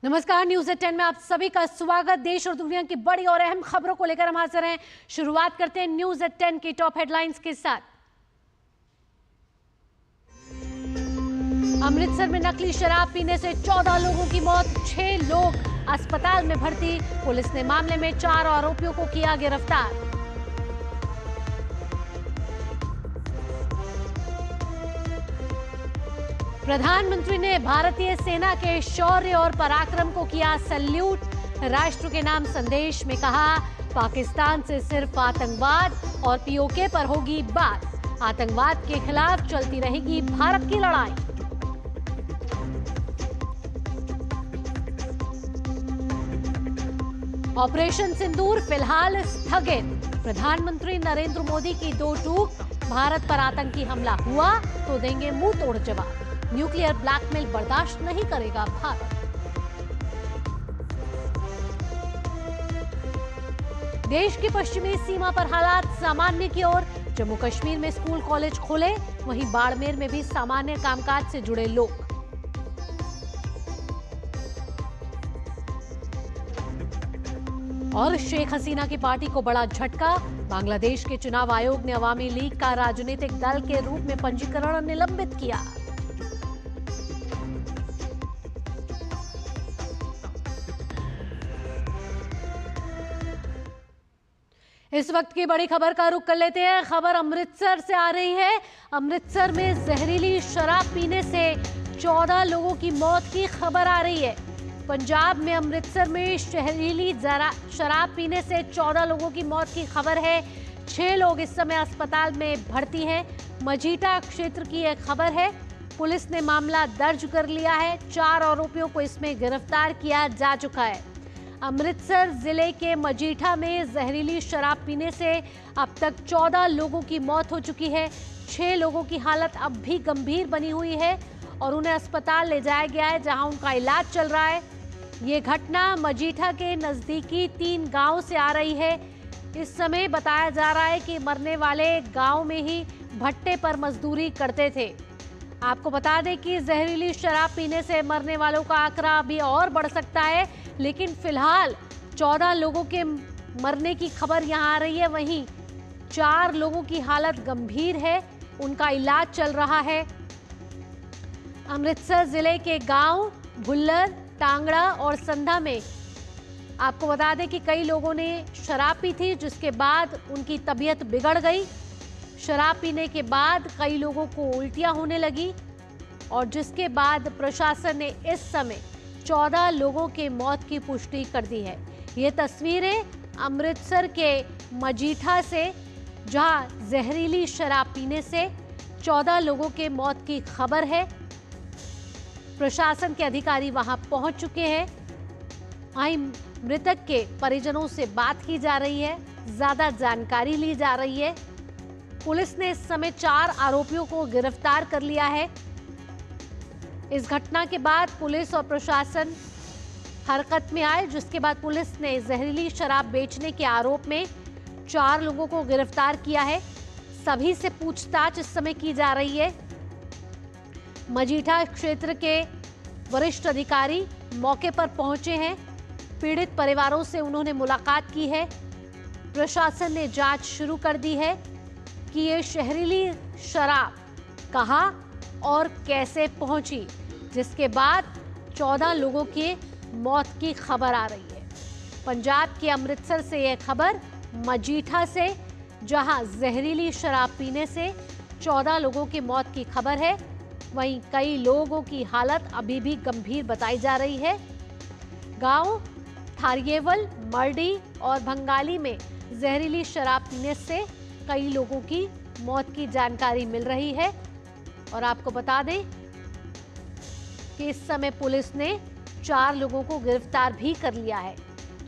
नमस्कार, न्यूज 10 में आप सभी का स्वागत। देश और दुनिया की बड़ी और अहम खबरों को लेकर हम हाजिर हैं। शुरुआत करते हैं न्यूज 10 की टॉप हेडलाइंस के साथ। अमृतसर में नकली शराब पीने से 14 लोगों की मौत, 6 लोग अस्पताल में भर्ती। पुलिस ने मामले में 4 आरोपियों को किया गिरफ्तार। प्रधानमंत्री ने भारतीय सेना के शौर्य और पराक्रम को किया सैल्यूट। राष्ट्र के नाम संदेश में कहा, पाकिस्तान से सिर्फ आतंकवाद और पीओके पर होगी बात। आतंकवाद के खिलाफ चलती रहेगी भारत की लड़ाई। ऑपरेशन सिंदूर फिलहाल स्थगित। प्रधानमंत्री नरेंद्र मोदी की दो टूक, भारत पर आतंकी हमला हुआ तो देंगे मुंह तोड़ जवाब। न्यूक्लियर ब्लैकमेल बर्दाश्त नहीं करेगा भारत। देश की पश्चिमी सीमा पर हालात सामान्य की ओर। जम्मू कश्मीर में स्कूल कॉलेज खोले, वहीं बाड़मेर में भी सामान्य कामकाज से जुड़े लोग। और शेख हसीना की पार्टी को बड़ा झटका। बांग्लादेश के चुनाव आयोग ने अवामी लीग का राजनीतिक दल के रूप में पंजीकरण निलंबित किया। इस वक्त की बड़ी खबर का रुख कर लेते हैं। खबर अमृतसर से आ रही है। अमृतसर में जहरीली शराब पीने से 14 लोगों की मौत की खबर आ रही है। पंजाब में अमृतसर में जहरीली शराब पीने से 14 लोगों की मौत की खबर है। 6 लोग इस समय अस्पताल में भर्ती हैं। मजीठा क्षेत्र की यह खबर है। पुलिस ने मामला दर्ज कर लिया है। 4 आरोपियों को इसमें गिरफ्तार किया जा चुका है। अमृतसर जिले के मजीठा में जहरीली शराब पीने से अब तक 14 लोगों की मौत हो चुकी है। 6 लोगों की हालत अब भी गंभीर बनी हुई है और उन्हें अस्पताल ले जाया गया है, जहां उनका इलाज चल रहा है। ये घटना मजीठा के नजदीकी 3 गांव से आ रही है। इस समय बताया जा रहा है कि मरने वाले गांव में ही भट्टे पर मजदूरी करते थे। आपको बता दें कि जहरीली शराब पीने से मरने वालों का आंकड़ा अभी और बढ़ सकता है, लेकिन फिलहाल 14 लोगों के मरने की खबर यहां आ रही है। वहीं 4 लोगों की हालत गंभीर है, उनका इलाज चल रहा है। अमृतसर जिले के गांव भुल्लर, टांगड़ा और संधा में आपको बता दें कि कई लोगों ने शराब पी थी, जिसके बाद उनकी तबीयत बिगड़ गई। शराब पीने के बाद कई लोगों को उल्टियां होने लगी और जिसके बाद प्रशासन ने इस समय 14 लोगों के मौत की पुष्टि कर दी है। ये तस्वीरें अमृतसर के मजीठा से, जहां जहरीली शराब पीने से 14 लोगों के मौत की खबर है। प्रशासन के अधिकारी वहां पहुंच चुके हैं। वहीं मृतक के परिजनों से बात की जा रही है, ज्यादा जानकारी ली जा रही है। पुलिस ने इस समय 4 आरोपियों को गिरफ्तार कर लिया है। इस घटना के बाद पुलिस और प्रशासन हरकत में आए, जिसके बाद पुलिस ने जहरीली शराब बेचने के आरोप में 4 लोगों को गिरफ्तार किया है। सभी से पूछताछ इस समय की जा रही है। मजीठा क्षेत्र के वरिष्ठ अधिकारी मौके पर पहुंचे हैं। पीड़ित परिवारों से उन्होंने मुलाकात की है। प्रशासन ने जांच शुरू कर दी है कि ये जहरीली शराब कहां और कैसे पहुंची, जिसके बाद 14 लोगों की मौत की खबर आ रही है। पंजाब के अमृतसर से यह खबर मजीठा से, जहां जहरीली शराब पीने से 14 लोगों की मौत की खबर है। वहीं कई लोगों की हालत अभी भी गंभीर बताई जा रही है। गांव थारियेवल, मर्डी और भंगाली में जहरीली शराब पीने से कई लोगों की मौत की जानकारी मिल रही है। और आपको बता दें कि इस समय पुलिस ने 4 लोगों को गिरफ्तार भी कर लिया है।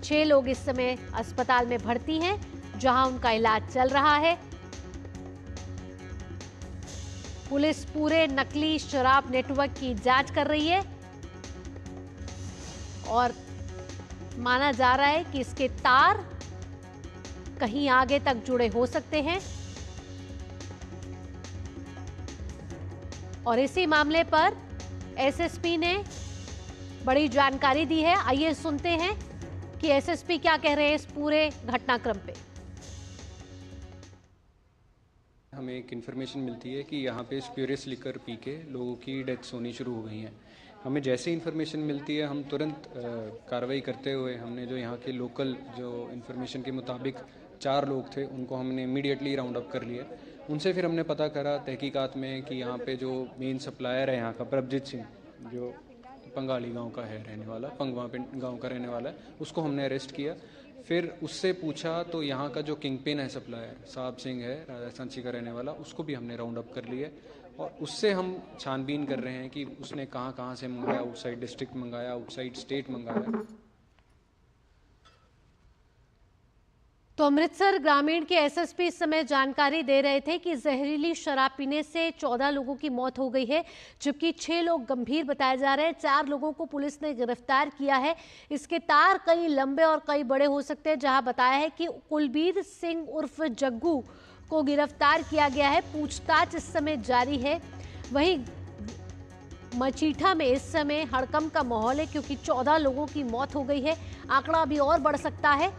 6 लोग इस समय अस्पताल में भर्ती हैं, जहां उनका इलाज चल रहा है। पुलिस पूरे नकली शराब नेटवर्क की जांच कर रही है और माना जा रहा है कि इसके तार कहीं आगे तक जुड़े हो सकते हैं। और इसी मामले पर एसएसपी ने बड़ी जानकारी दी है। आइए सुनते हैं कि एसएसपी क्या कह रहे हैं इस पूरे घटनाक्रम पे। हमें एक इन्फॉर्मेशन मिलती है कि यहाँ पे स्प्यूरियस लिकर पी के लोगों की डेथ्स होनी शुरू हो गई हैं। हमें जैसे इन्फॉर्मेशन मिलती है हम तुरंत कार्रवाई करते हुए हमने जो यहाँ के लोकल जो इन्फॉर्मेशन के मुताबिक 4 लोग थे उनको हमने इमीडिएटली राउंड अप कर लिया। उनसे फिर हमने पता करा तहकीकात में कि यहाँ पे जो मेन सप्लायर है यहाँ का प्रभजीत सिंह, जो पंगाली गांव का है रहने वाला, पंगवा गांव का रहने वाला है, उसको हमने अरेस्ट किया। फिर उससे पूछा तो यहाँ का जो किंग पिन है सप्लायर साहब सिंह है, राजस्थान का रहने वाला, उसको भी हमने राउंड अप कर लिया और उससे हम छानबीन कर रहे हैं कि उसने कहाँ कहाँ से मंगाया, आउटसाइड डिस्ट्रिक्ट मंगाया, आउटसाइड स्टेट मंगाया। तो अमृतसर ग्रामीण के एसएसपी इस समय जानकारी दे रहे थे कि जहरीली शराब पीने से 14 लोगों की मौत हो गई है, जबकि 6 लोग गंभीर बताए जा रहे हैं। 4 लोगों को पुलिस ने गिरफ्तार किया है। इसके तार कई लंबे और कई बड़े हो सकते हैं। जहां बताया है कि कुलबीर सिंह उर्फ जग्गू को गिरफ्तार किया गया है। पूछताछ इस समय जारी है। वहीं मचीठा में इस समय हड़कंप का माहौल है क्योंकि 14 लोगों की मौत हो गई है। आंकड़ा अभी और बढ़ सकता है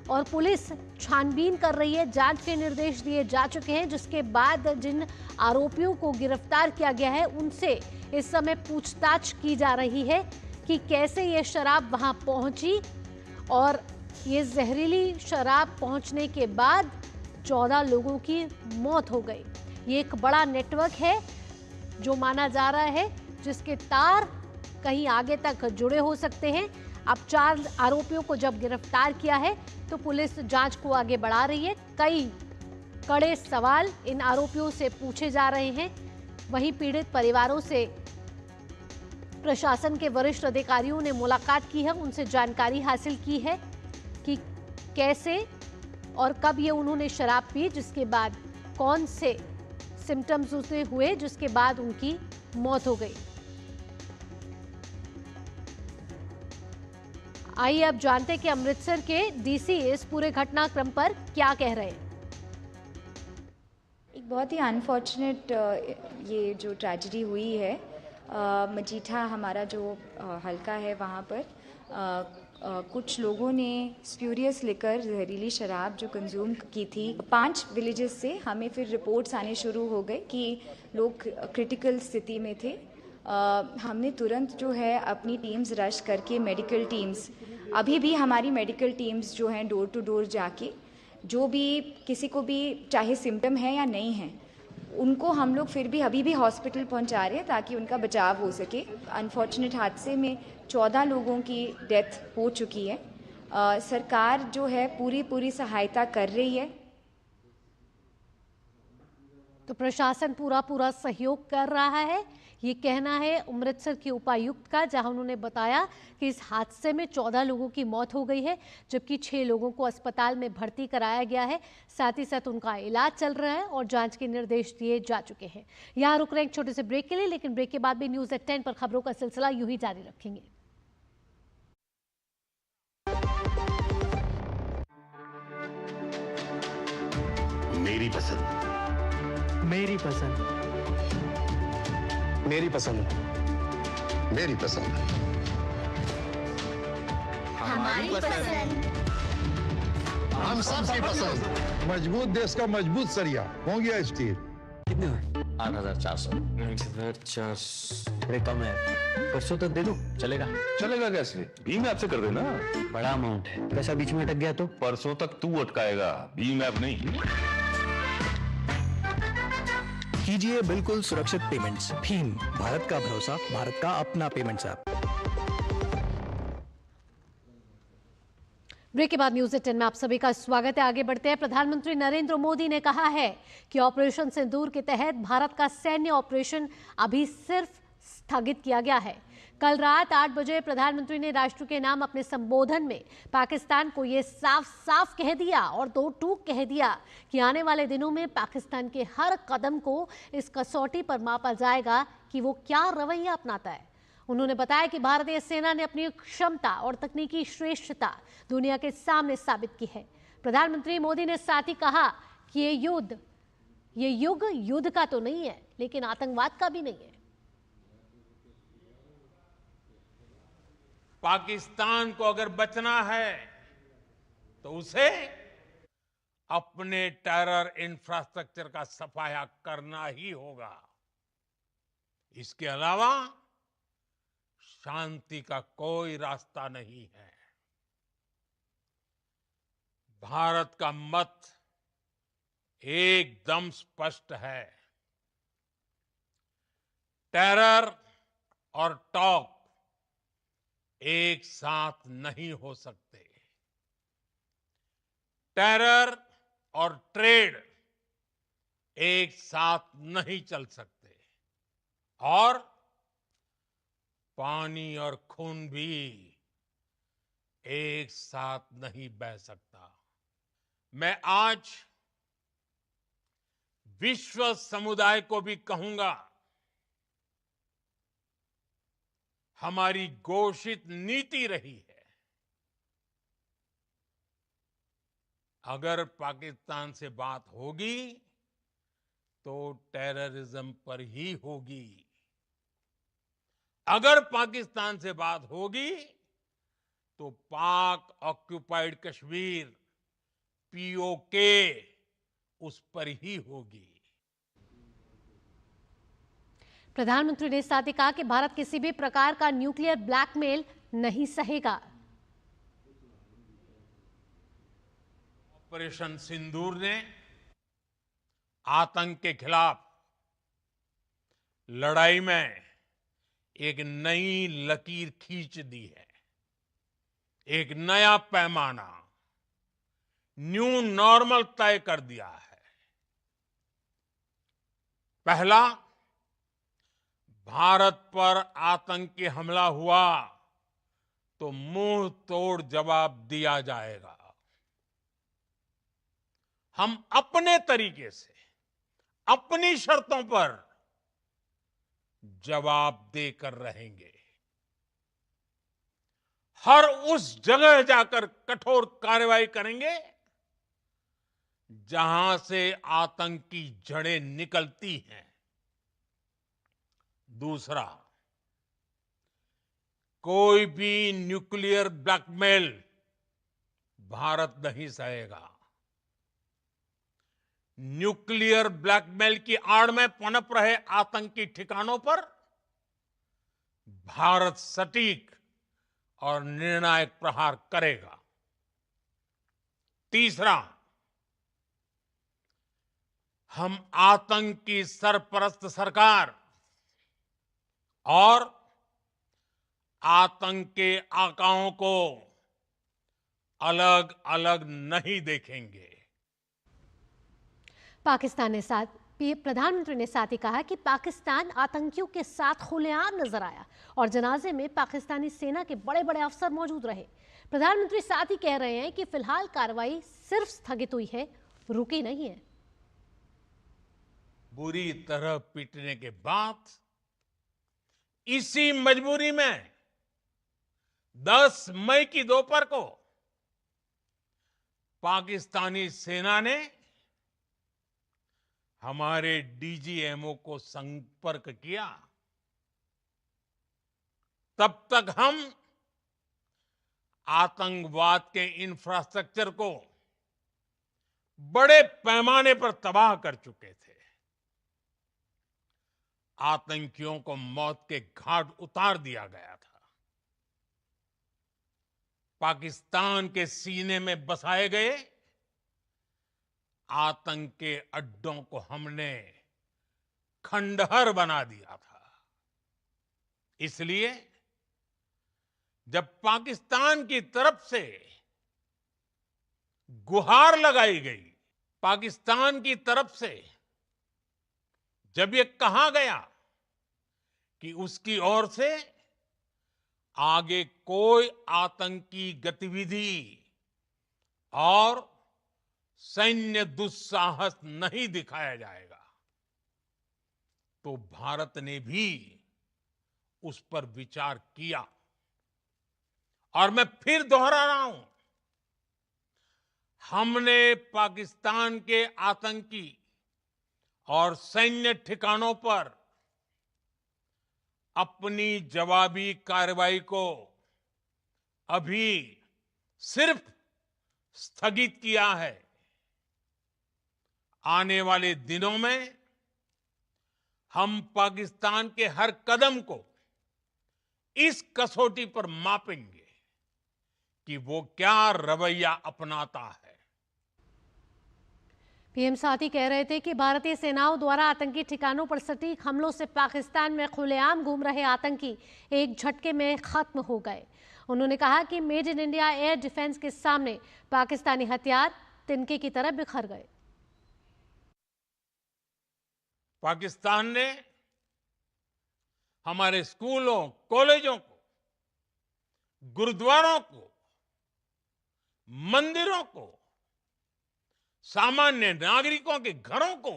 और पुलिस छानबीन कर रही है। जांच के निर्देश दिए जा चुके हैं, जिसके बाद जिन आरोपियों को गिरफ्तार किया गया है उनसे इस समय पूछताछ की जा रही है कि कैसे ये शराब वहां पहुंची और ये जहरीली शराब पहुंचने के बाद 14 लोगों की मौत हो गई। ये एक बड़ा नेटवर्क है जो माना जा रहा है, जिसके तार कहीं आगे तक जुड़े हो सकते हैं। अब 4 आरोपियों को जब गिरफ्तार किया है तो पुलिस जांच को आगे बढ़ा रही है। कई कड़े सवाल इन आरोपियों से पूछे जा रहे हैं। वहीं पीड़ित परिवारों से प्रशासन के वरिष्ठ अधिकारियों ने मुलाकात की है, उनसे जानकारी हासिल की है कि कैसे और कब ये उन्होंने शराब पी, जिसके बाद कौन से सिम्टम्स उसे हुए, जिसके बाद उनकी मौत हो गई। आइए अब जानते हैं कि अमृतसर के डीसी इस पूरे घटनाक्रम पर क्या कह रहे हैं। एक बहुत ही अनफॉर्चुनेट ये जो ट्रेजेडी हुई है, मजीठा हमारा जो हल्का है वहाँ पर कुछ लोगों ने स्प्यूरियस लिकर जहरीली शराब जो कंज्यूम की थी। 5 विलेजेस से हमें फिर रिपोर्ट्स आने शुरू हो गए कि लोग क्रिटिकल स्थिति में थे। हमने तुरंत जो है अपनी टीम्स रश करके मेडिकल टीम्स, अभी भी हमारी मेडिकल टीम्स जो हैं डोर टू डोर जाके जो भी किसी को भी चाहे सिम्टम है या नहीं है उनको हम लोग फिर भी अभी भी हॉस्पिटल पहुंचा रहे हैं ताकि उनका बचाव हो सके। अनफॉर्चुनेट हादसे में 14 लोगों की डेथ हो चुकी है। सरकार जो है पूरी सहायता कर रही है। तो प्रशासन पूरा सहयोग कर रहा है, ये कहना है अमृतसर के उपायुक्त का, जहां उन्होंने बताया कि इस हादसे में 14 लोगों की मौत हो गई है, जबकि 6 लोगों को अस्पताल में भर्ती कराया गया है। साथ ही साथ उनका इलाज चल रहा है और जांच के निर्देश दिए जा चुके हैं। यहां रुक रहे हैं एक छोटे से ब्रेक के लिए, लेकिन ब्रेक के बाद भी न्यूज़ एट 10 पर खबरों का सिलसिला यूं ही जारी रखेंगे। मेरी पसंद, मेरी पसंद, मेरी पसंद, मेरी पसंद, हमारी पसंद, हम सबकी पसंद। मजबूत देश का मजबूत सरिया हो गया स्टील। कितने हुए? 8,400। 8,400 थोड़े कम है, परसों तक दे दूं, चलेगा? चलेगा कैसे? भीम ऐप से कर देना। बड़ा अमाउंट है, पैसा बीच में अटक गया तो? परसों तक तू अटकाएगा, भीम ऐप नहीं। कीजिए बिल्कुल सुरक्षित पेमेंट्स। भीम, भारत का भरोसा, भारत का अपना पेमेंट्स ऐप। ब्रेक के बाद न्यूज़ एट 10 में आप सभी का स्वागत है। आगे बढ़ते हैं। प्रधानमंत्री नरेंद्र मोदी ने कहा है कि ऑपरेशन सिंदूर के तहत भारत का सैन्य ऑपरेशन अभी सिर्फ स्थगित किया गया है। कल रात 8 बजे प्रधानमंत्री ने राष्ट्र के नाम अपने संबोधन में पाकिस्तान को ये साफ साफ कह दिया और 2 टूक कह दिया कि आने वाले दिनों में पाकिस्तान के हर कदम को इस कसौटी पर मापा जाएगा कि वो क्या रवैया अपनाता है। उन्होंने बताया कि भारतीय सेना ने अपनी क्षमता और तकनीकी श्रेष्ठता दुनिया के सामने साबित की है। प्रधानमंत्री मोदी ने साथ ही कहा कि ये युग युद्ध का तो नहीं है, लेकिन आतंकवाद का भी नहीं है। पाकिस्तान को अगर बचना है तो उसे अपने टेरर इंफ्रास्ट्रक्चर का सफाया करना ही होगा। इसके अलावा शांति का कोई रास्ता नहीं है। भारत का मत एकदम स्पष्ट है। टेरर और टॉक एक साथ नहीं हो सकते। टेरर और ट्रेड एक साथ नहीं चल सकते और पानी और खून भी एक साथ नहीं बह सकता। मैं आज विश्व समुदाय को भी कहूंगा, हमारी घोषित नीति रही है, अगर पाकिस्तान से बात होगी तो टेररिज्म पर ही होगी। अगर पाकिस्तान से बात होगी तो पाक ऑक्युपाइड कश्मीर पीओके उस पर ही होगी। प्रधानमंत्री ने साथ ही कहा कि भारत किसी भी प्रकार का न्यूक्लियर ब्लैकमेल नहीं सहेगा। ऑपरेशन सिंदूर ने आतंक के खिलाफ लड़ाई में एक नई लकीर खींच दी है। एक नया पैमाना, न्यू नॉर्मल तय कर दिया है। पहला, भारत पर आतंकी हमला हुआ तो मुंह तोड़ जवाब दिया जाएगा। हम अपने तरीके से, अपनी शर्तों पर जवाब देकर रहेंगे। हर उस जगह जाकर कठोर कार्रवाई करेंगे जहां से आतंक की जड़ें निकलती हैं। दूसरा, कोई भी न्यूक्लियर ब्लैकमेल भारत नहीं सहेगा। न्यूक्लियर ब्लैकमेल की आड़ में पनप रहे आतंकी ठिकानों पर भारत सटीक और निर्णायक प्रहार करेगा। तीसरा, हम आतंक की सरपरस्त सरकार और आतंक के आकाओं को अलग अलग नहीं देखेंगे। प्रधानमंत्री ने साथ ही कहा कि पाकिस्तान आतंकियों के साथ खुलेआम नजर आया और जनाजे में पाकिस्तानी सेना के बड़े बड़े अफसर मौजूद रहे। प्रधानमंत्री साथ ही कह रहे हैं कि फिलहाल कार्रवाई सिर्फ स्थगित हुई है, रुकी नहीं है। बुरी तरह पीटने के बाद इसी मजबूरी में 10 मई की दोपहर को पाकिस्तानी सेना ने हमारे डीजीएमओ को संपर्क किया। तब तक हम आतंकवाद के इंफ्रास्ट्रक्चर को बड़े पैमाने पर तबाह कर चुके थे। आतंकियों को मौत के घाट उतार दिया गया था। पाकिस्तान के सीने में बसाए गए आतंक के अड्डों को हमने खंडहर बना दिया था। इसलिए जब पाकिस्तान की तरफ से गुहार लगाई गई, पाकिस्तान की तरफ से जब ये कहा गया कि उसकी ओर से आगे कोई आतंकी गतिविधि और सैन्य दुस्साहस नहीं दिखाया जाएगा, तो भारत ने भी उस पर विचार किया। और मैं फिर दोहरा रहा हूं, हमने पाकिस्तान के आतंकी और सैन्य ठिकानों पर अपनी जवाबी कार्रवाई को अभी सिर्फ स्थगित किया है। आने वाले दिनों में हम पाकिस्तान के हर कदम को इस कसौटी पर मापेंगे कि वो क्या रवैया अपनाता है। पीएम साथ ही कह रहे थे कि भारतीय सेनाओं द्वारा आतंकी ठिकानों पर सटीक हमलों से पाकिस्तान में खुलेआम घूम रहे आतंकी एक झटके में खत्म हो गए। उन्होंने कहा कि made in India air defence के सामने पाकिस्तानी हथियार तिनके की तरह बिखर गए। पाकिस्तान ने हमारे स्कूलों, कॉलेजों को, गुरुद्वारों को, मंदिरों को, सामान्य नागरिकों के घरों को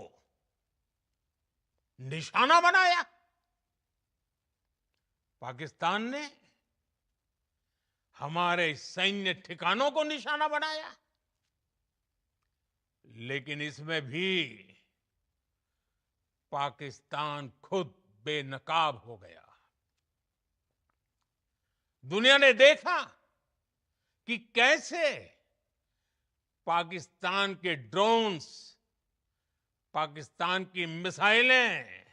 निशाना बनाया। पाकिस्तान ने हमारे सैन्य ठिकानों को निशाना बनाया। लेकिन इसमें भी पाकिस्तान खुद बेनकाब हो गया। दुनिया ने देखा कि कैसे पाकिस्तान के ड्रोन्स, पाकिस्तान की मिसाइलें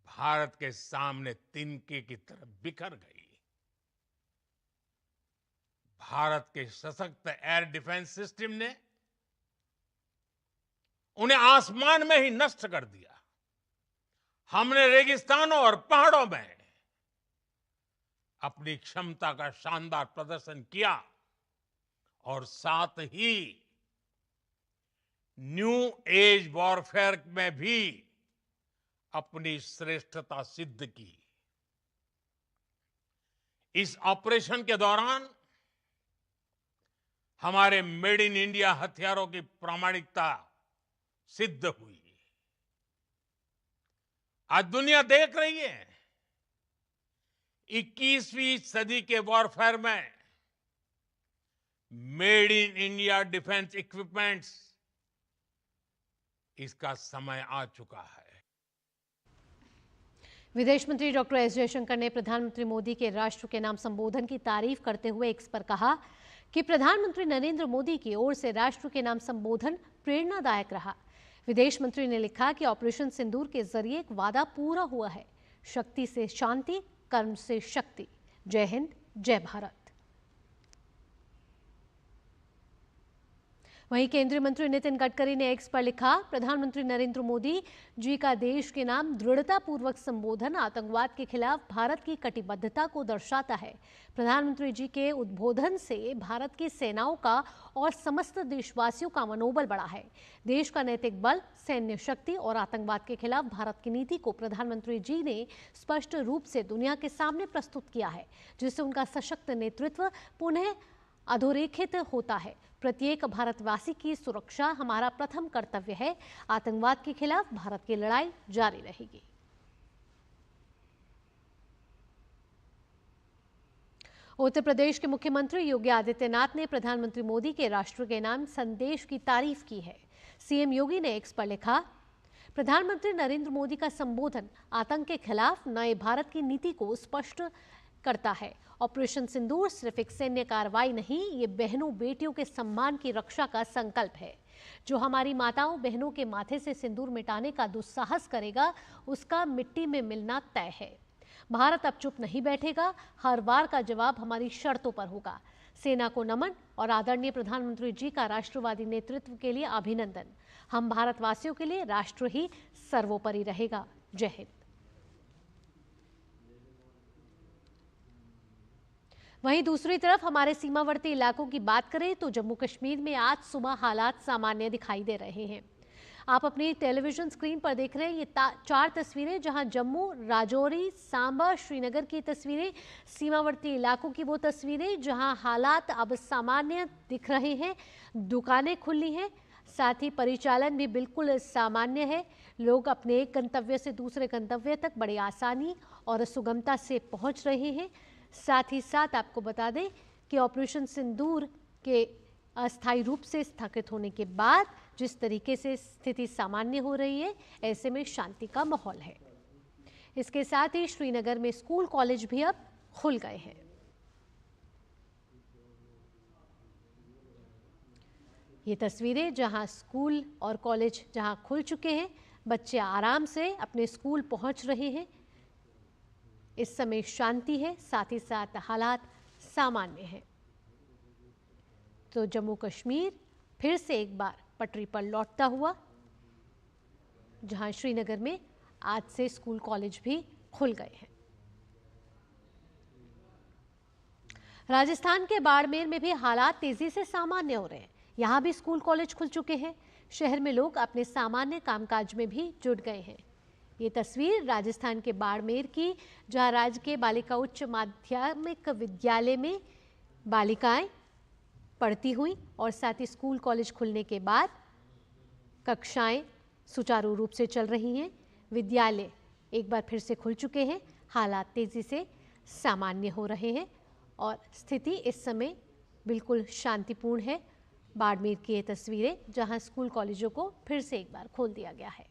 भारत के सामने तिनके की तरह बिखर गई। भारत के सशक्त एयर डिफेंस सिस्टम ने उन्हें आसमान में ही नष्ट कर दिया। हमने रेगिस्तानों और पहाड़ों में अपनी क्षमता का शानदार प्रदर्शन किया और साथ ही न्यू एज वॉरफेयर में भी अपनी श्रेष्ठता सिद्ध की। इस ऑपरेशन के दौरान हमारे मेड इन इंडिया हथियारों की प्रामाणिकता सिद्ध हुई। आज दुनिया देख रही है 21वीं सदी के वॉरफेयर में made in India defence equipments, इसका समय आ चुका है। विदेश मंत्री डॉक्टर एस जयशंकर ने प्रधानमंत्री मोदी के राष्ट्र के नाम संबोधन की तारीफ करते हुए एक्स पर कहा कि प्रधानमंत्री नरेंद्र मोदी की ओर से राष्ट्र के नाम संबोधन प्रेरणादायक रहा। विदेश मंत्री ने लिखा कि ऑपरेशन सिंदूर के जरिए एक वादा पूरा हुआ है, शक्ति से शांति, कर्म से शक्ति। जय हिंद, जय भारत। वहीं केंद्रीय मंत्री नितिन गडकरी ने एक्स पर लिखा, प्रधानमंत्री नरेंद्र मोदी जी का देश के नाम दृढ़तापूर्वक संबोधन आतंकवाद के खिलाफ भारत की कटिबद्धता को दर्शाता है। प्रधानमंत्री जी के उद्बोधन से भारत की सेनाओं का और समस्त देशवासियों का मनोबल बढ़ा है। देश का नैतिक बल, सैन्य शक्ति और आतंकवाद के खिलाफ भारत की नीति को प्रधानमंत्री जी ने स्पष्ट रूप से दुनिया के सामने प्रस्तुत किया है, जिससे उनका सशक्त नेतृत्व पुनः अधोरेखित होता है। प्रत्येक भारतवासी की सुरक्षा हमारा प्रथम कर्तव्य है। आतंकवाद के खिलाफ भारत की लड़ाई जारी रहेगी। उत्तर प्रदेश के मुख्यमंत्री योगी आदित्यनाथ ने प्रधानमंत्री मोदी के राष्ट्र के नाम संदेश की तारीफ की है। सीएम योगी ने एक्स पर लिखा, प्रधानमंत्री नरेंद्र मोदी का संबोधन आतंक के खिलाफ नए भारत की नीति को स्पष्ट करता है। ऑपरेशन सिंदूर सिर्फ एक सैन्य कार्रवाई नहीं, ये बहनों बेटियों के सम्मान की रक्षा का संकल्प है। जो हमारी माताओं बहनों के माथे से सिंदूर मिटाने का दुस्साहस करेगा, उसका मिट्टी में मिलना तय है। भारत अब चुप नहीं बैठेगा, हर वार का जवाब हमारी शर्तों पर होगा। सेना को नमन और आदरणीय प्रधानमंत्री जी का राष्ट्रवादी नेतृत्व के लिए अभिनंदन। हम भारतवासियों के लिए राष्ट्र ही सर्वोपरि रहेगा। जय हिंद। वहीं दूसरी तरफ हमारे सीमावर्ती इलाकों की बात करें तो जम्मू कश्मीर में आज सुबह हालात सामान्य दिखाई दे रहे हैं। आप अपनी टेलीविजन स्क्रीन पर देख रहे हैं ये 4 तस्वीरें, जहां जम्मू, राजौरी, सांबा, श्रीनगर की तस्वीरें, सीमावर्ती इलाकों की वो तस्वीरें जहां हालात अब सामान्य दिख रहे हैं। दुकानें खुली हैं, साथ ही परिचालन भी बिल्कुल सामान्य है। लोग अपने एक गंतव्य से दूसरे गंतव्य तक बड़ी आसानी और सुगमता से पहुंच रहे हैं। साथ ही साथ आपको बता दें कि ऑपरेशन सिंदूर के अस्थायी रूप से स्थगित होने के बाद जिस तरीके से स्थिति सामान्य हो रही है, ऐसे में शांति का माहौल है। इसके साथ ही श्रीनगर में स्कूल कॉलेज भी अब खुल गए हैं। ये तस्वीरें जहां स्कूल और कॉलेज जहां खुल चुके हैं, बच्चे आराम से अपने स्कूल पहुंच रहे हैं। इस समय शांति है, साथ ही साथ हालात सामान्य है। तो जम्मू कश्मीर फिर से एक बार पटरी पर लौटता हुआ, जहां श्रीनगर में आज से स्कूल कॉलेज भी खुल गए हैं। राजस्थान के बाड़मेर में भी हालात तेजी से सामान्य हो रहे हैं। यहां भी स्कूल कॉलेज खुल चुके हैं। शहर में लोग अपने सामान्य कामकाज में भी जुट गए हैं। ये तस्वीर राजस्थान के बाड़मेर की, जहां राजकीय बालिका उच्च माध्यमिक विद्यालय में बालिकाएं पढ़ती हुई और साथ ही स्कूल कॉलेज खुलने के बाद कक्षाएं सुचारू रूप से चल रही हैं। विद्यालय एक बार फिर से खुल चुके हैं। हालात तेजी से सामान्य हो रहे हैं और स्थिति इस समय बिल्कुल शांतिपूर्ण है। बाड़मेर की ये तस्वीरें, जहां स्कूल कॉलेजों को फिर से एक बार खोल दिया गया है।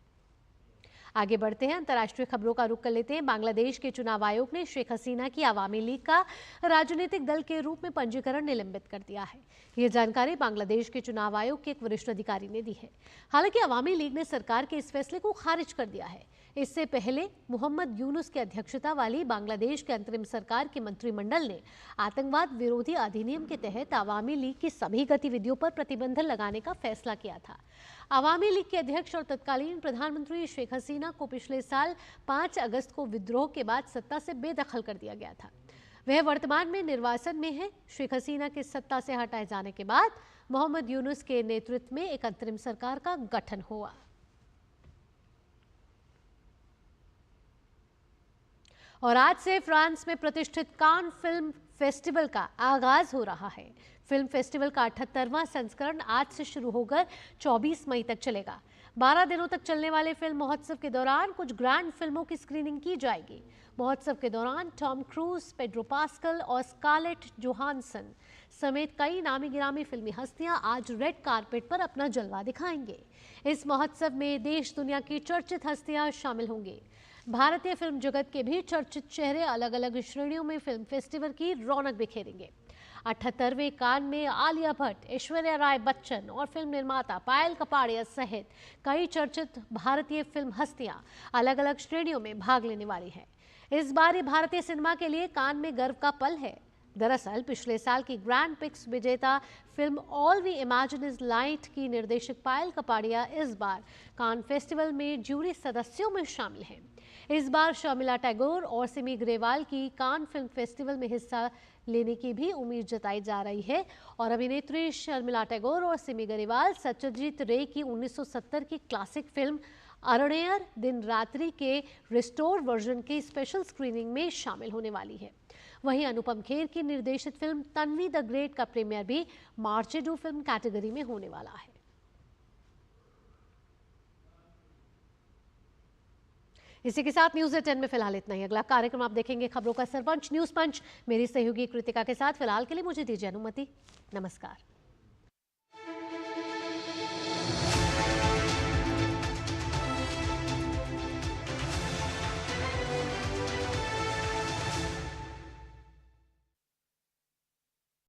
आगे बढ़ते हैं, अंतर्राष्ट्रीय खबरों का रुख कर लेते हैं। बांग्लादेश के चुनाव आयोग ने शेख हसीना की अवामी लीग का राजनीतिक दल के रूप में पंजीकरण निलंबित कर दिया है। यह जानकारी बांग्लादेश के चुनाव आयोग के एक वरिष्ठ अधिकारी ने दी है। हालांकि अवामी लीग ने सरकार के इस फैसले को खारिज कर दिया है। इससे पहले मोहम्मद यूनुस की अध्यक्षता वाली बांग्लादेश के अंतरिम सरकार के मंत्रिमंडल ने आतंकवाद विरोधी अधिनियम के तहत अवामी लीग की सभी गतिविधियों पर प्रतिबंध लगाने का फैसला किया था। अवामी लीग के अध्यक्ष और तत्कालीन प्रधानमंत्री शेख हसीना को पिछले साल 5 अगस्त को विद्रोह के बाद सत्ता से बेदखल कर दिया गया था। वह वर्तमान में निर्वासन में है। शेख हसीना के सत्ता से हटाए जाने के बाद मोहम्मद यूनुस के नेतृत्व में एक अंतरिम सरकार का गठन हुआ। और आज से फ्रांस में प्रतिष्ठित कान फिल्म फेस्टिवल का आगाज हो रहा है। फिल्म फेस्टिवल का 78वां संस्करण आज से शुरू होकर 24 मई तक चलेगा। 12 दिनों तक चलने वाले फिल्म महोत्सव के दौरान कुछ ग्रैंड फिल्मों की स्क्रीनिंग की जाएगी। महोत्सव के दौरान टॉम क्रूज, पेड्रो पास्कल और स्कारलेट जोहानसन समेत कई नामी गिरामी फिल्मी हस्तियां आज रेड कारपेट पर अपना जलवा दिखाएंगे। इस महोत्सव में देश दुनिया की चर्चित हस्तियां शामिल होंगी। भारतीय फिल्म जगत के भी चर्चित चेहरे अलग अलग श्रेणियों में फिल्म फेस्टिवल की रौनक बिखेरेंगे। 78वें कान में आलिया भट्ट, ऐश्वर्या राय बच्चन और फिल्म निर्माता पायल कपाड़िया सहित कई चर्चित भारतीय फिल्म हस्तियां अलग अलग श्रेणियों में भाग लेने वाली हैं। इस बार ये भारतीय सिनेमा के लिए कान में गर्व का पल है। दरअसल पिछले साल की ग्रैंड पिक्स विजेता film All We Imagine is Light की निर्देशक पायल कपाड़िया इस बार कान फेस्टिवल में जूरी सदस्यों में शामिल हैं। इस बार शर्मिला टैगोर और सिमी ग्रेवाल की कान फिल्म फेस्टिवल में हिस्सा लेने की भी उम्मीद जताई जा रही है। और अभिनेत्री शर्मिला टैगोर और सिमी ग्रेवाल सत्यजीत रे की 1970 की क्लासिक फिल्म अरणेयर दिन रात्रि के रिस्टोर वर्जन की स्पेशल स्क्रीनिंग में शामिल होने वाली है। वहीं अनुपम खेर की निर्देशित फिल्म तन्वी द ग्रेट का प्रीमियर भी मार्चेडू फिल्म कैटेगरी में होने वाला है। इसी के साथ न्यूज़ 10 में फिलहाल इतना ही। अगला कार्यक्रम आप देखेंगे खबरों का सरपंच न्यूज़ पंच। मेरी सहयोगी कृतिका के साथ फिलहाल के लिए मुझे दीजिए अनुमति। नमस्कार।